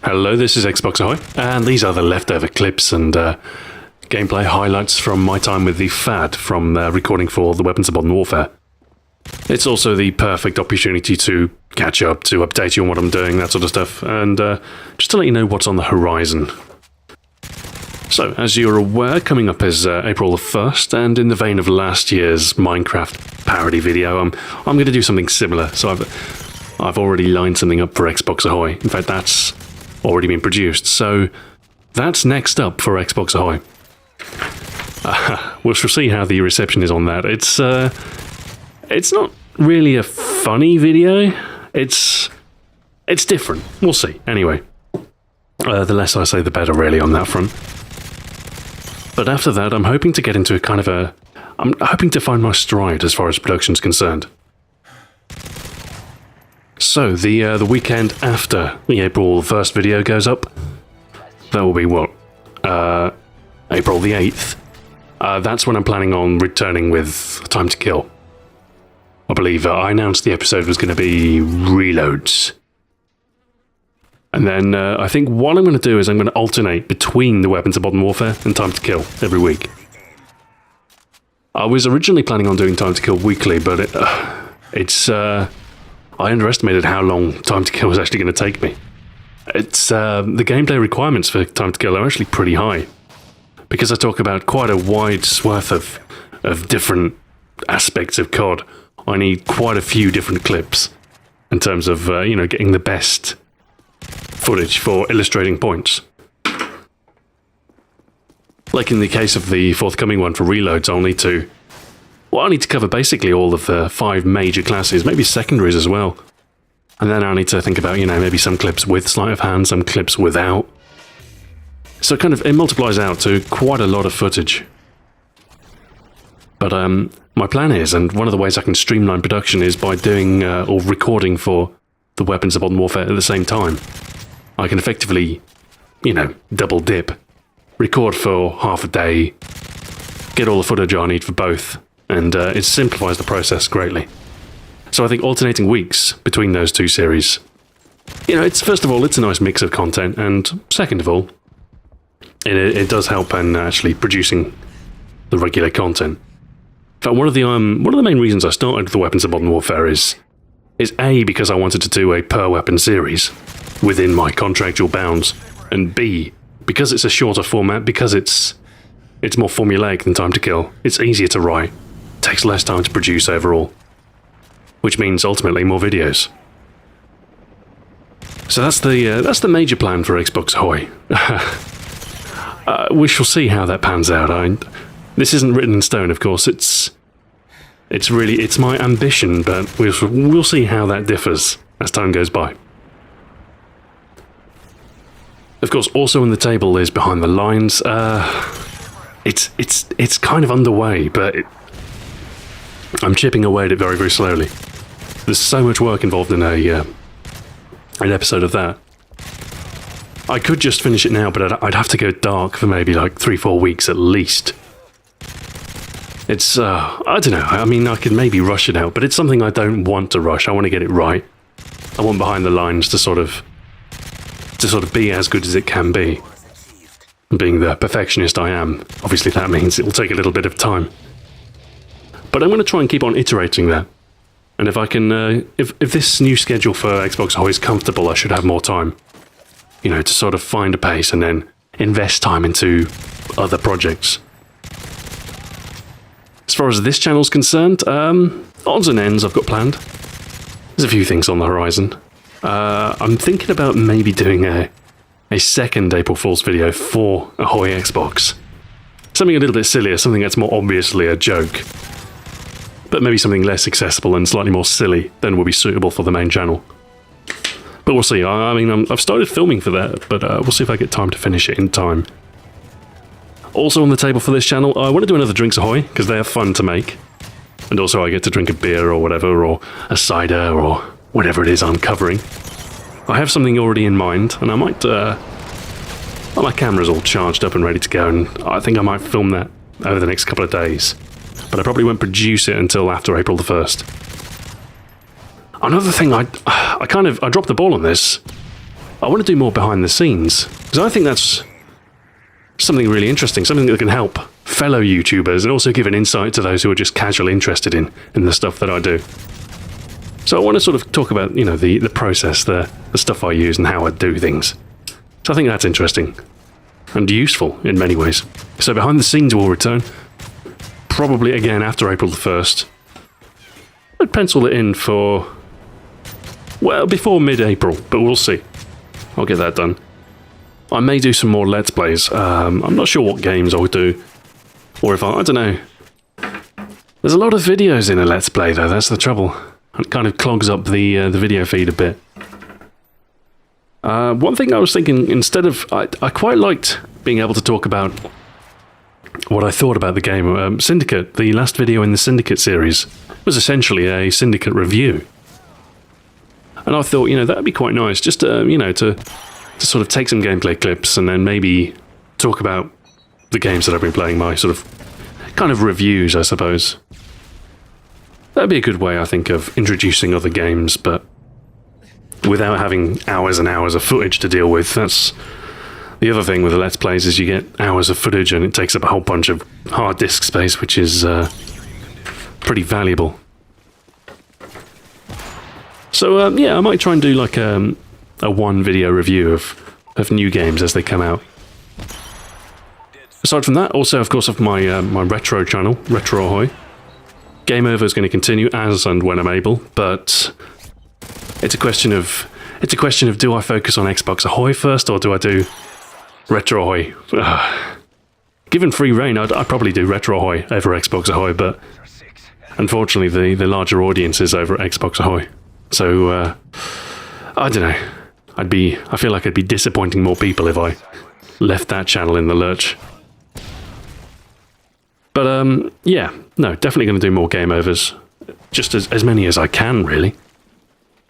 Hello, this is Xbox Ahoy, and these are the leftover clips and gameplay highlights from my time with the FAD from recording for the Weapons of Modern Warfare. It's also the perfect opportunity to catch up, to update you on what I'm doing, that sort of stuff, and just to let you know what's on the horizon. So, as you're aware, coming up is April the 1st, and in the vein of last year's Minecraft parody video, I'm going to do something similar. So I've already lined something up for Xbox Ahoy. In fact, that's already been produced. So that's next up for Xbox Ahoy. We shall see how the reception is on that. It's not really a funny video. It's different. We'll see. Anyway, the less I say, the better, really, on that front. But after that, I'm hoping to get into I'm hoping to find my stride as far as production's concerned. So, the weekend after the April 1st video goes up, that will be what? April the 8th. That's when I'm planning on returning with Time to Kill. I believe I announced the episode was going to be Reloads. And then I think what I'm going to do is I'm going to alternate between the Weapons of Modern Warfare and Time to Kill every week. I was originally planning on doing Time to Kill weekly, but I underestimated how long Time to Kill was actually going to take me. The gameplay requirements for Time to Kill are actually pretty high, because I talk about quite a wide swath of different aspects of COD. I need quite a few different clips in terms of getting the best footage for illustrating points. Like in the case of the forthcoming one for Reloads, I need to cover basically all of the 5 major classes, maybe secondaries as well. And then I need to think about, maybe some clips with sleight of hand, some clips without. So it multiplies out to quite a lot of footage. But my plan is, and one of the ways I can streamline production is by doing or recording for the Weapons of Modern Warfare at the same time. I can effectively, double dip. Record for half a day, get all the footage I need for both, and it simplifies the process greatly. So I think alternating weeks between those two series, first of all, it's a nice mix of content, and second of all, it does help in actually producing the regular content. In fact, one of the main reasons I started the Weapons of Modern Warfare is A, because I wanted to do a per weapon series within my contractual bounds, and B, because it's a shorter format, because it's more formulaic than Time to Kill. It's easier to write, takes less time to produce overall, which means ultimately more videos. So that's the major plan for Xbox Ahoy. We shall see how that pans out. This isn't written in stone, of course. It's my ambition, but we'll see how that differs as time goes by. Of course, also on the table is Behind the Lines. It's kind of underway, but I'm chipping away at it very, very slowly. There's so much work involved in an episode of that. I could just finish it now, but I'd have to go dark for maybe like 3-4 weeks at least. It's, I don't know, I mean, I could maybe rush it out, but it's something I don't want to rush. I want to get it right. I want Behind the Lines to sort of be as good as it can be. Being the perfectionist I am, obviously that means it will take a little bit of time. But I'm going to try and keep on iterating that. And if I can, if this new schedule for Xbox Ahoy is comfortable, I should have more time. To sort of find a pace and then invest time into other projects. As far as this channel's concerned, odds and ends I've got planned. There's a few things on the horizon. I'm thinking about maybe doing a second April Fool's video for Ahoy Xbox. Something a little bit sillier, something that's more obviously a joke. But maybe something less accessible and slightly more silly than will be suitable for the main channel. But we'll see. I've started filming for that, but we'll see if I get time to finish it in time. Also on the table for this channel, I want to do another Drinks Ahoy, because they are fun to make. And also I get to drink a beer or whatever, or a cider, or whatever it is I'm covering. I have something already in mind, and I might, my camera's all charged up and ready to go, and I think I might film that over the next couple of days. But I probably won't produce it until after April the 1st. Another thing, I dropped the ball on this. I want to do more behind the scenes, because I think that's something really interesting, something that can help fellow YouTubers and also give an insight to those who are just casually interested in the stuff that I do. So I want to sort of talk about, you know, the process, the stuff I use and how I do things. So I think that's interesting and useful in many ways. So behind the scenes will return, probably again after April the 1st. I'd pencil it in for, well, before mid-April, but we'll see. I'll get that done. I may do some more Let's Plays. I'm not sure what games I'll do, or if I don't know. There's a lot of videos in a Let's Play though, that's the trouble. It kind of clogs up the video feed a bit. One thing I was thinking, instead of... I quite liked being able to talk about what I thought about the game. Syndicate, the last video in the Syndicate series, was essentially a Syndicate review. And I thought, you know, that would be quite nice, just to, you know, to sort of take some gameplay clips and then maybe talk about the games that I've been playing, my sort of kind of reviews, I suppose. That'd be a good way, I think, of introducing other games, but without having hours and hours of footage to deal with. That's the other thing with the Let's Plays, is you get hours of footage and it takes up a whole bunch of hard disk space, which is pretty valuable. So yeah, I might try and do like a one video review of new games as they come out. Aside from that, also of course of my my retro channel, Retro Ahoy. Game Over is going to continue as and when I'm able, but it's a question of do I focus on Xbox Ahoy first or do I do Retro Ahoy? Given free reign, I'd probably do Retro Ahoy over Xbox Ahoy, but unfortunately the larger audience is over at Xbox Ahoy. So I don't know. I feel like I'd be disappointing more people if I left that channel in the lurch. But yeah, no, definitely going to do more Game Overs, just as many as I can, really.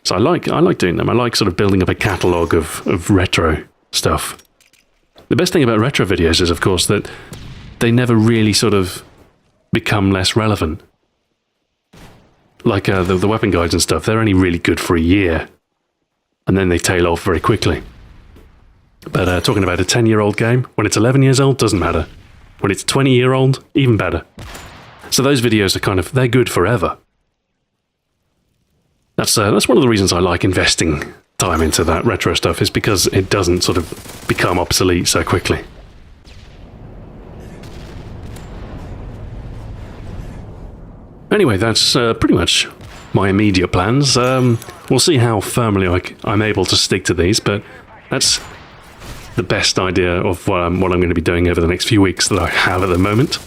So I like doing them. I like sort of building up a catalogue of retro stuff. The best thing about retro videos is, of course, that they never really sort of become less relevant. Like the weapon guides and stuff, they're only really good for a year, and then they tail off very quickly. But talking about a 10-year-old game, when it's 11 years old, doesn't matter. When it's 20-year-old, even better. So those videos are they're good forever. That's one of the reasons I like investing time into that retro stuff, is because it doesn't sort of become obsolete so quickly. Anyway, that's pretty much my immediate plans. We'll see how firmly I'm able to stick to these, but that's the best idea of what I'm going to be doing over the next few weeks that I have at the moment.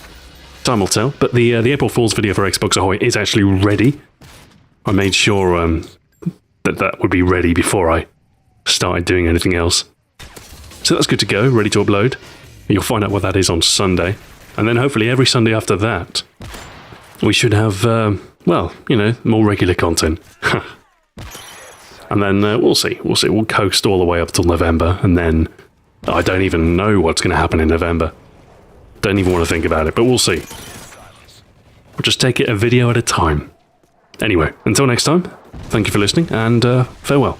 Time will tell, but the April Fool's video for Xbox Ahoy is actually ready. I made sure that would be ready before I started doing anything else. So that's good to go, ready to upload. You'll find out what that is on Sunday. And then hopefully every Sunday after that, we should have, well, you know, more regular content. And then we'll see. We'll coast all the way up till November, and then I don't even know what's going to happen in November. Don't even want to think about it, but we'll see. We'll just take it a video at a time. Anyway, until next time, thank you for listening, and farewell.